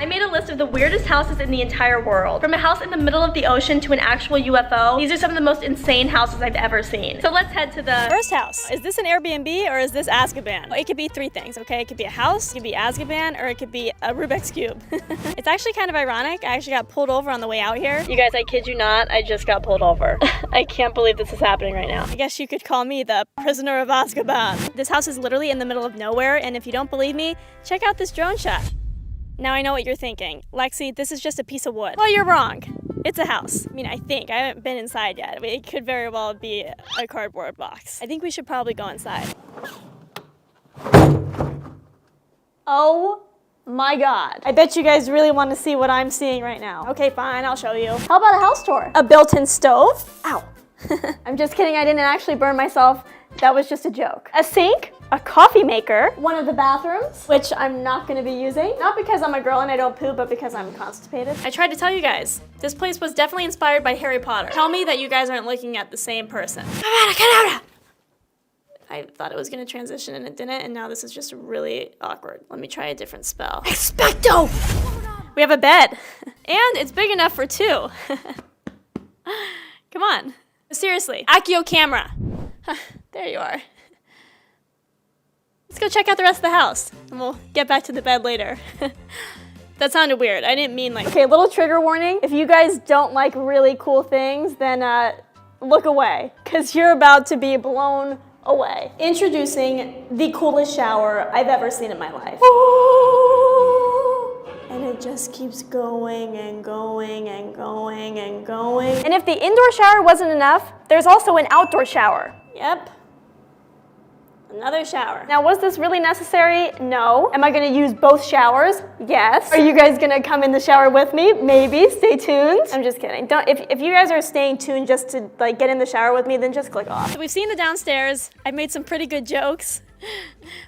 I made a list of the weirdest houses in the entire world. From a house in the middle of the ocean to an actual UFO, these are some of the most insane houses I've ever seen. So let's head to the first house. Is this an Airbnb or is this Azkaban? Well, it could be three things, okay? It could be a house, it could be Azkaban, or it could be a Rubik's Cube. It's actually kind of ironic. I actually got pulled over on the way out here. You guys, I kid you not, I just got pulled over. I can't believe this is happening right now. I guess you could call me the prisoner of Azkaban. This house is literally in the middle of nowhere, and if you don't believe me, check out this drone shot. Now I know what you're thinking. Lexi, this is just a piece of wood. Well, you're wrong. It's a house. I mean, I think. I haven't been inside yet. It could very well be a cardboard box. I think we should probably go inside. Oh my God. I bet you guys really want to see what I'm seeing right now. Okay, fine, I'll show you. How about a house tour? A built-in stove? Ow. I'm just kidding, I didn't actually burn myself. That was just a joke. A sink, a coffee maker, one of the bathrooms, which I'm not gonna be using. Not because I'm a girl and I don't poop, but because I'm constipated. I tried to tell you guys, this place was definitely inspired by Harry Potter. Tell me that you guys aren't looking at the same person. I thought it was gonna transition and it didn't, and now this is just really awkward. Let me try a different spell. Expecto! We have a bed, and it's big enough for two. Come on, seriously, Accio camera. There you are. Let's go check out the rest of the house, and we'll get back to the bed later. That sounded weird. I didn't mean like... Okay, little trigger warning. If you guys don't like really cool things, then look away, because you're about to be blown away. Introducing the coolest shower I've ever seen in my life. And it just keeps going and going and going and going. And if the indoor shower wasn't enough, there's also an outdoor shower. Yep. Another shower. Now, was this really necessary? No. Am I gonna use both showers? Yes. Are you guys gonna come in the shower with me? Maybe. Stay tuned. I'm just kidding. Don't. If you guys are staying tuned just to like get in the shower with me, then just click off. So we've seen the downstairs. I've made some pretty good jokes,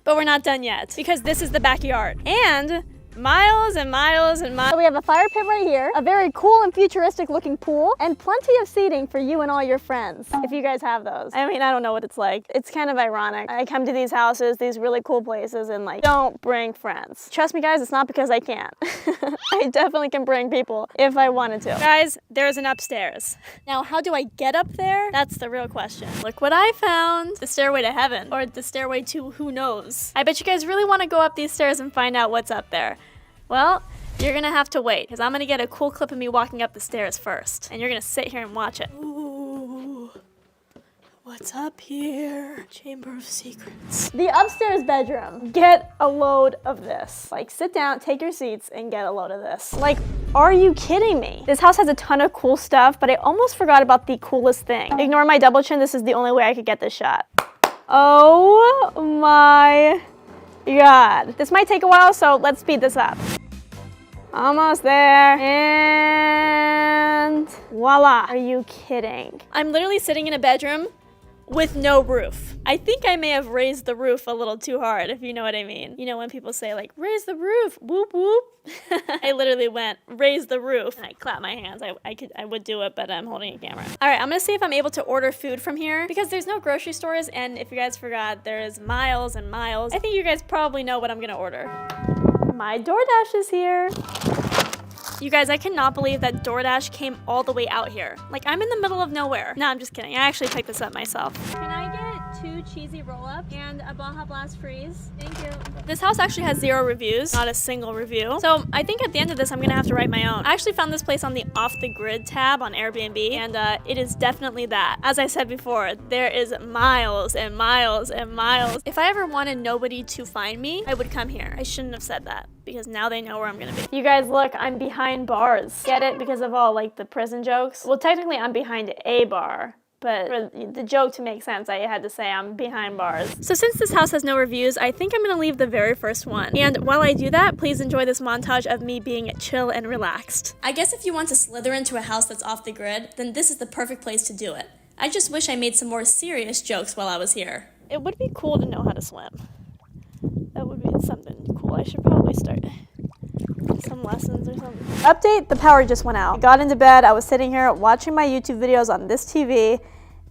but we're not done yet because this is the backyard. And miles and miles and miles. So we have a fire pit right here, a very cool and futuristic looking pool, and plenty of seating for you and all your friends, if you guys have those. I mean, I don't know what it's like. It's kind of ironic. I come to these houses, these really cool places, and like, don't bring friends. Trust me guys, it's not because I can't. I definitely can bring people if I wanted to. Guys, there's an upstairs. Now, how do I get up there? That's the real question. Look what I found. The stairway to heaven, or the stairway to who knows. I bet you guys really want to go up these stairs and find out what's up there. Well, you're gonna have to wait, because I'm gonna get a cool clip of me walking up the stairs first, and you're gonna sit here and watch it. Ooh, what's up here? Chamber of Secrets. The upstairs bedroom. Get a load of this. Like, sit down, take your seats, and get a load of this. Like, are you kidding me? This house has a ton of cool stuff, but I almost forgot about the coolest thing. Ignore my double chin, this is the only way I could get this shot. Oh my God. This might take a while, so let's speed this up. Almost there, and voila. Are you kidding? I'm literally sitting in a bedroom with no roof. I think I may have raised the roof a little too hard, if you know what I mean. You know when people say like, raise the roof, whoop whoop. I literally went, raise the roof, and I clapped my hands. I would do it, but I'm holding a camera. All right, I'm gonna see if I'm able to order food from here because there's no grocery stores, and if you guys forgot, there's miles and miles. I think you guys probably know what I'm gonna order. My DoorDash is here. You guys, I cannot believe that DoorDash came all the way out here. Like, I'm in the middle of nowhere. No, I'm just kidding. I actually picked this up myself. Can I get 2 cheesy roll-ups and a Baja Blast freeze? Thank you. This house actually has 0 reviews, not a single review. So I think at the end of this, I'm gonna have to write my own. I actually found this place on the Off the Grid tab on Airbnb, and it is definitely that. As I said before, there is miles and miles and miles. If I ever wanted nobody to find me, I would come here. I shouldn't have said that, because now they know where I'm gonna be. You guys, look, I'm behind bars. Get it? Because of all like the prison jokes? Well, technically I'm behind a bar, but for the joke to make sense, I had to say I'm behind bars. So since this house has no reviews, I think I'm gonna leave the very first one. And while I do that, please enjoy this montage of me being chill and relaxed. I guess if you want to slither into a house that's off the grid, then this is the perfect place to do it. I just wish I made some more serious jokes while I was here. It would be cool to know how to swim. That would be something cool. I should probably start some lessons or something. Update, the power just went out. I got into bed, I was sitting here watching my YouTube videos on this TV,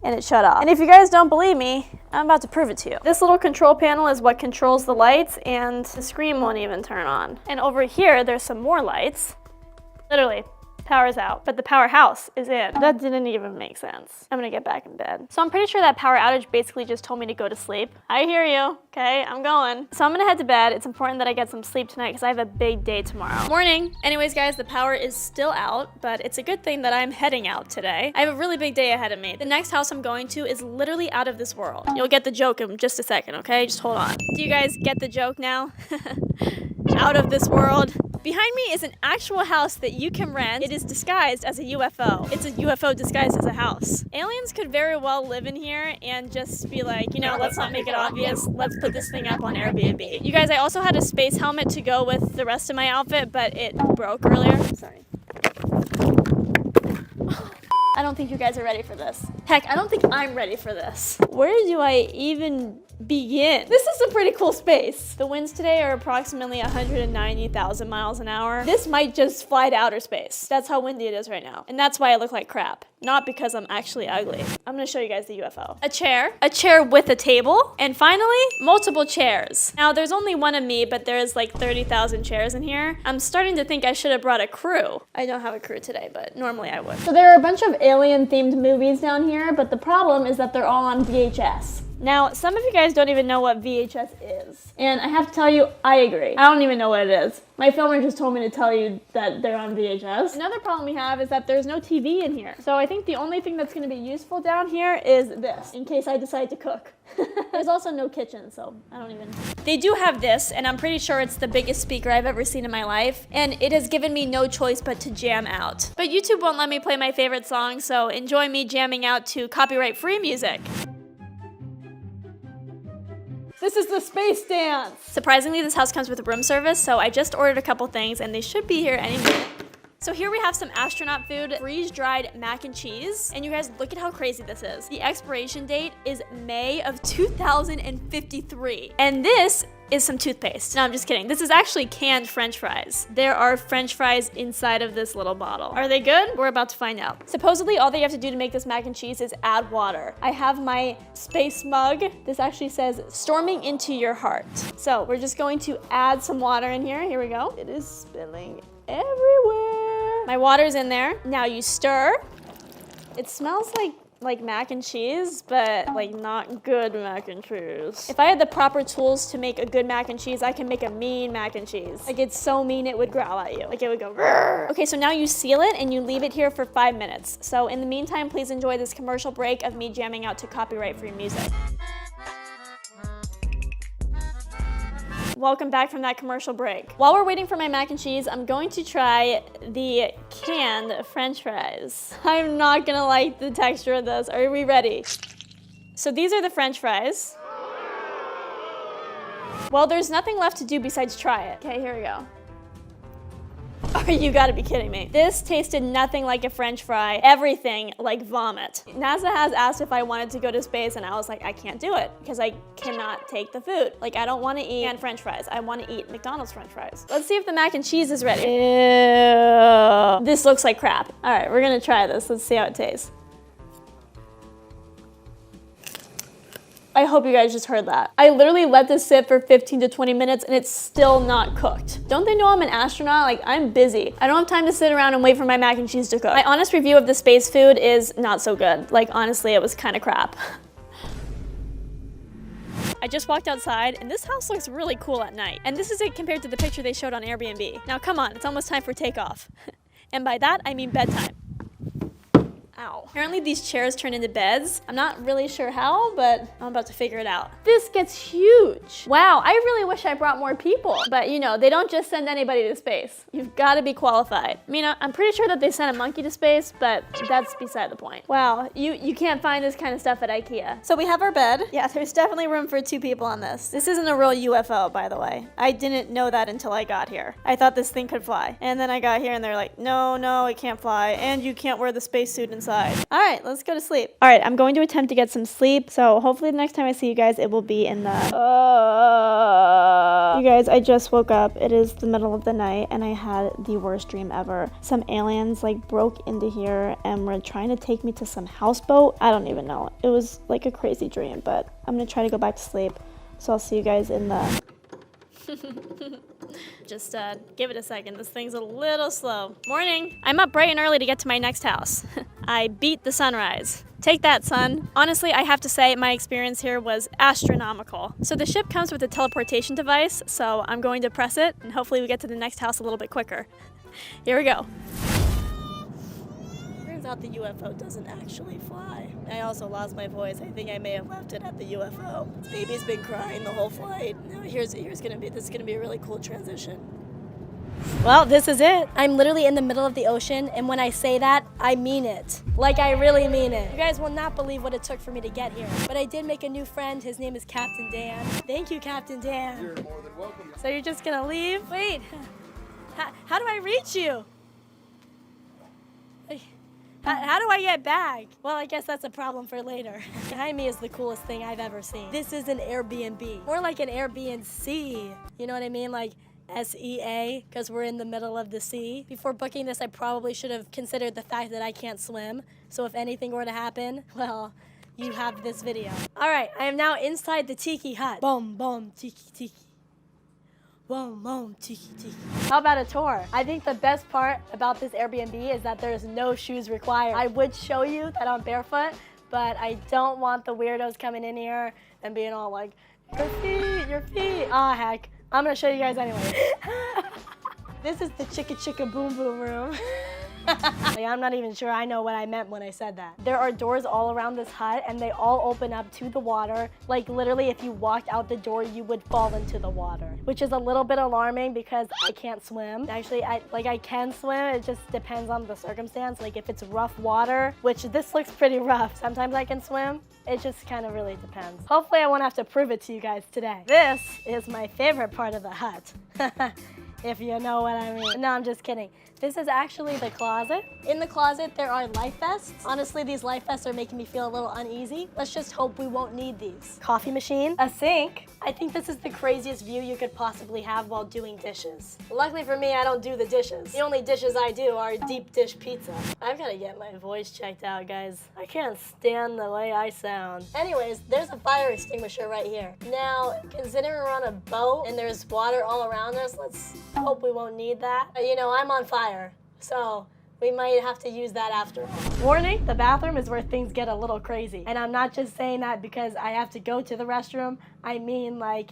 and it shut off. And if you guys don't believe me, I'm about to prove it to you. This little control panel is what controls the lights, and the screen won't even turn on. And over here, there's some more lights. Literally, power's out, but the powerhouse is in. That didn't even make sense. I'm gonna get back in bed. So I'm pretty sure that power outage basically just told me to go to sleep. I hear you, okay, I'm going. So I'm gonna head to bed. It's important that I get some sleep tonight because I have a big day tomorrow. Morning. Anyways, guys, the power is still out, but it's a good thing that I'm heading out today. I have a really big day ahead of me. The next house I'm going to is literally out of this world. You'll get the joke in just a second, okay? Just hold on. Do you guys get the joke now? Out of this world. Behind me is an actual house that you can rent. It is disguised as a UFO. It's a UFO disguised as a house. Aliens could very well live in here and just be like, you know, let's not make it obvious. Let's put this thing up on Airbnb. You guys, I also had a space helmet to go with the rest of my outfit, but it broke earlier. Sorry. I don't think you guys are ready for this. Heck, I don't think I'm ready for this. Where do I even begin? This is a pretty cool space. The winds today are approximately 190,000 miles an hour. This might just fly to outer space. That's how windy it is right now. And that's why I look like crap. Not because I'm actually ugly. I'm gonna show you guys the UFO. A chair with a table, and finally, multiple chairs. Now, there's only one of me, but there's like 30,000 chairs in here. I'm starting to think I should have brought a crew. I don't have a crew today, but normally I would. So there are a bunch of alien-themed movies down here, but the problem is that they're all on VHS. Now, some of you guys don't even know what VHS is. And I have to tell you, I agree. I don't even know what it is. My filmer just told me to tell you that they're on VHS. Another problem we have is that there's no TV in here. So I think the only thing that's gonna be useful down here is this, in case I decide to cook. There's also no kitchen, so I don't even... They do have this, and I'm pretty sure it's the biggest speaker I've ever seen in my life, and it has given me no choice but to jam out. But YouTube won't let me play my favorite song, so enjoy me jamming out to copyright-free music. This is the space dance! Surprisingly, this house comes with room service, so I just ordered a couple things and they should be here any minute. So here we have some astronaut food, freeze-dried mac and cheese. And you guys, look at how crazy this is. The expiration date is May of 2053. And this is some toothpaste. No, I'm just kidding. This is actually canned French fries. There are French fries inside of this little bottle. Are they good? We're about to find out. Supposedly, all that you have to do to make this mac and cheese is add water. I have my space mug. This actually says, storming into your heart. So we're just going to add some water in here. Here we go. It is spilling everywhere. My water's in there. Now you stir. It smells like mac and cheese, but like not good mac and cheese. If I had the proper tools to make a good mac and cheese, I can make a mean mac and cheese. Like it's so mean it would growl at you. Like it would go rrr. Okay, so now you seal it and you leave it here for 5 minutes. So in the meantime, please enjoy this commercial break of me jamming out to copyright-free music. Welcome back from that commercial break. While we're waiting for my mac and cheese, I'm going to try the canned French fries. I'm not gonna like the texture of this. Are we ready? So these are the French fries. Well, there's nothing left to do besides try it. Okay, here we go. Oh, you gotta be kidding me. This tasted nothing like a French fry, everything like vomit. NASA has asked if I wanted to go to space and I was like, I can't do it because I cannot take the food. Like I don't wanna eat canned French fries. I wanna eat McDonald's French fries. Let's see if the mac and cheese is ready. Ew. This looks like crap. All right, we're gonna try this. Let's see how it tastes. I hope you guys just heard that. I literally let this sit for 15 to 20 minutes and it's still not cooked. Don't they know I'm an astronaut? Like, I'm busy. I don't have time to sit around and wait for my mac and cheese to cook. My honest review of the space food is not so good. Like, honestly, it was kind of crap. I just walked outside and this house looks really cool at night. And this is it compared to the picture they showed on Airbnb. Now, come on, it's almost time for takeoff. And by that, I mean bedtime. Ow. Apparently these chairs turn into beds. I'm not really sure how, but I'm about to figure it out. This gets huge. Wow, I really wish I brought more people. But you know, they don't just send anybody to space. You've got to be qualified. I mean, I'm pretty sure that they sent a monkey to space, but that's beside the point. Wow, you can't find this kind of stuff at IKEA. So we have our bed. Yeah, there's definitely room for 2 people on this. This isn't a real UFO, by the way. I didn't know that until I got here. I thought this thing could fly. And then I got here and they're like, no, it can't fly. And you can't wear the spacesuit inside inside. All right, let's go to sleep. All right, I'm going to attempt to get some sleep. So hopefully the next time I see you guys, it will be in the... You guys, I just woke up. It is the middle of the night and I had the worst dream ever. Some aliens like broke into here and were trying to take me to some houseboat. I don't even know. It was like a crazy dream, but I'm gonna try to go back to sleep. So I'll see you guys in the... Just give it a second. This thing's a little slow. Morning. I'm up bright and early to get to my next house. I beat the sunrise. Take that, sun. Honestly, I have to say my experience here was astronomical. So the ship comes with a teleportation device, so I'm going to press it and hopefully we get to the next house a little bit quicker. Here we go. Turns out the UFO doesn't actually fly. I also lost my voice. I think I may have left it at the UFO. This baby's been crying the whole flight. Now this is gonna be a really cool transition. Well, this is it. I'm literally in the middle of the ocean, and when I say that, I mean it. Like, I really mean it. You guys will not believe what it took for me to get here. But I did make a new friend. His name is Captain Dan. Thank you, Captain Dan. You're more than welcome. So you're just gonna leave? Wait, how do I reach you? How do I get back? Well, I guess that's a problem for later. Behind me is the coolest thing I've ever seen. This is an Airbnb. More like an Airbnb. You know what I mean? Like SEA, because we're in the middle of the sea. Before booking this, I probably should have considered the fact that I can't swim. So if anything were to happen, well, you have this video. All right, I am now inside the tiki hut. Boom, boom, tiki, tiki. Boom, boom, tiki, tiki. How about a tour? I think the best part about this Airbnb is that there's no shoes required. I would show you that I'm barefoot, but I don't want the weirdos coming in here and being all like, your feet. Ah, heck. I'm gonna show you guys anyway. This is the chicka chicka boom boom room. Like, I'm not even sure I know what I meant when I said that. There are doors all around this hut and they all open up to the water. Like literally if you walked out the door, you would fall into the water, which is a little bit alarming because I can't swim. Actually, I can swim. It just depends on the circumstance. Like if it's rough water, which this looks pretty rough. Sometimes I can swim. It just kind of really depends. Hopefully I won't have to prove it to you guys today. This is my favorite part of the hut. If you know what I mean. No, I'm just kidding. This is actually the closet. In the closet, there are life vests. Honestly, these life vests are making me feel a little uneasy. Let's just hope we won't need these. Coffee machine, a sink. I think this is the craziest view you could possibly have while doing dishes. Luckily for me, I don't do the dishes. The only dishes I do are deep dish pizza. I've got to get my voice checked out, guys. I can't stand the way I sound. Anyways, there's a fire extinguisher right here. Now, considering we're on a boat and there's water all around us, let's hope we won't need that. You know, I'm on fire, so we might have to use that after all. Warning, the bathroom is where things get a little crazy. And I'm not just saying that because I have to go to the restroom. I mean like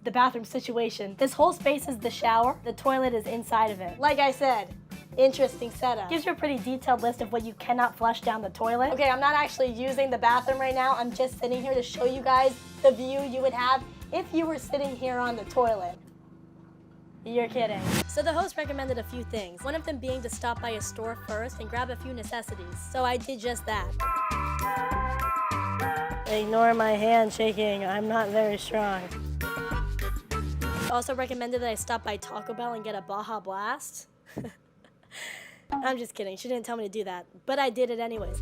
the bathroom situation. This whole space is the shower. The toilet is inside of it. Like I said, interesting setup. Gives you a pretty detailed list of what you cannot flush down the toilet. Okay, I'm not actually using the bathroom right now. I'm just sitting here to show you guys the view you would have if you were sitting here on the toilet. You're kidding. So the host recommended a few things. One of them being to stop by a store first and grab a few necessities. So I did just that. Ignore my hand shaking. I'm not very strong. Also recommended that I stop by Taco Bell and get a Baja Blast. I'm just kidding. She didn't tell me to do that, but I did it anyways.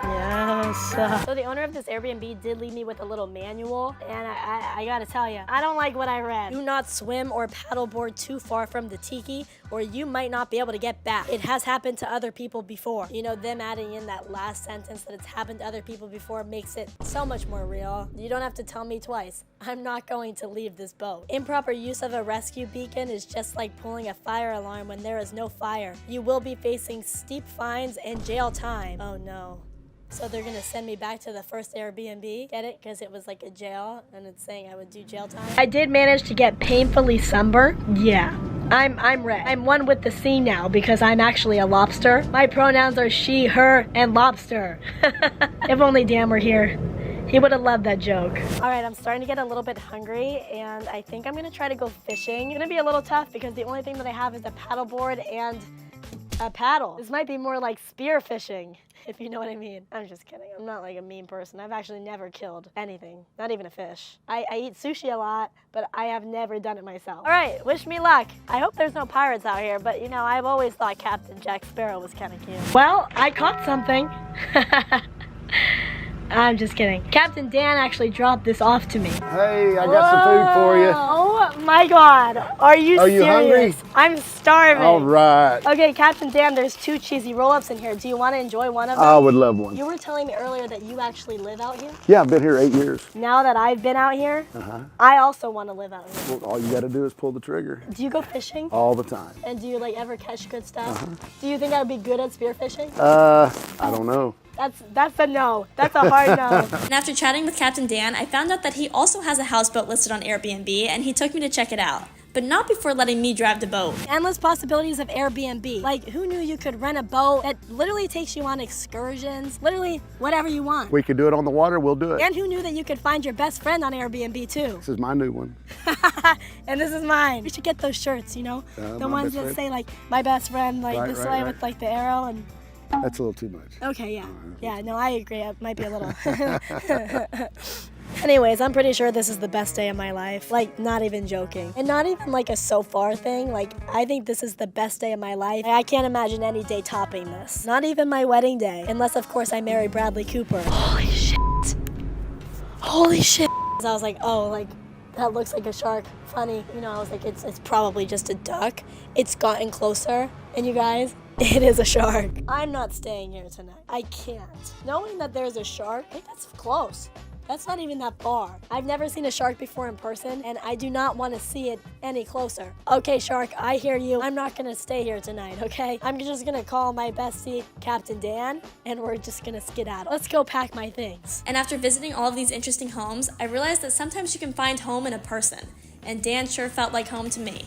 Yes. So the owner of this Airbnb did leave me with a little manual, and I gotta tell you, I don't like what I read. Do not swim or paddleboard too far from the tiki, or you might not be able to get back. It has happened to other people before. You know, them adding in that last sentence that it's happened to other people before makes it so much more real. You don't have to tell me twice. I'm not going to leave this boat. Improper use of a rescue beacon is just like pulling a fire alarm when there is no fire. You will be facing steep fines and jail time. Oh no. So they're gonna send me back to the first Airbnb. Get it? Because it was like a jail and it's saying I would do jail time. I did manage to get painfully sunburned. Yeah. I'm red. I'm one with the sea now because I'm actually a lobster. My pronouns are she, her, and lobster. If only Dan were here. He would have loved that joke. All right, I'm starting to get a little bit hungry and I think I'm gonna try to go fishing. It's gonna be a little tough because the only thing that I have is a paddleboard and A paddle. This might be more like spear fishing, if you know what I mean. I'm just kidding. I'm not like a mean person. I've actually never killed anything, not even a fish. I eat sushi a lot, but I have never done it myself. All right, wish me luck. I hope there's no pirates out here, but you know, I've always thought Captain Jack Sparrow was kind of cute. Well, I caught something. I'm just kidding. Captain Dan actually dropped this off to me. Hey, I got some food for you. Oh my God. Are you serious? You hungry? I'm starving. All right. Okay, Captain Dan, there's 2 cheesy roll-ups in here. Do you want to enjoy one of them? I would love one. You were telling me earlier that you actually live out here? Yeah, I've been here 8 years. Now that I've been out here, I also want to live out here. Well, all you got to do is pull the trigger. Do you go fishing? All the time. And do you like ever catch good stuff? Do you think I would be good at spearfishing? I don't know. That's a no. That's a hard no. And after chatting with Captain Dan, I found out that he also has a houseboat listed on Airbnb, and he took me to check it out. But not before letting me drive the boat. Endless possibilities of Airbnb. Like, who knew you could rent a boat that literally takes you on excursions? Literally, whatever you want. We could do it on the water, we'll do it. And who knew that you could find your best friend on Airbnb too? This is my new one. And this is mine. We should get those shirts, you know? The ones that say like, my best friend, like this way with like the arrow and... That's a little too much. Okay, yeah. Yeah, no, I agree. It might be a little. Anyways, I'm pretty sure this is the best day of my life. Like, not even joking. And not even like a so far thing. Like, I think this is the best day of my life. I can't imagine any day topping this. Not even my wedding day. Unless, of course, I marry Bradley Cooper. Holy shit. Holy shit. I was like, oh, like, that looks like a shark. Funny. You know, I was like, it's probably just a duck. It's gotten closer. And you guys, it is a shark. I'm not staying here tonight. I can't. Knowing that there's a shark, I think that's close. That's not even that far. I've never seen a shark before in person, and I do not want to see it any closer. Okay, shark, I hear you. I'm not gonna stay here tonight, okay? I'm just gonna call my bestie, Captain Dan, and we're just gonna skedaddle. Let's go pack my things. And after visiting all of these interesting homes, I realized that sometimes you can find home in a person. And Dan sure felt like home to me.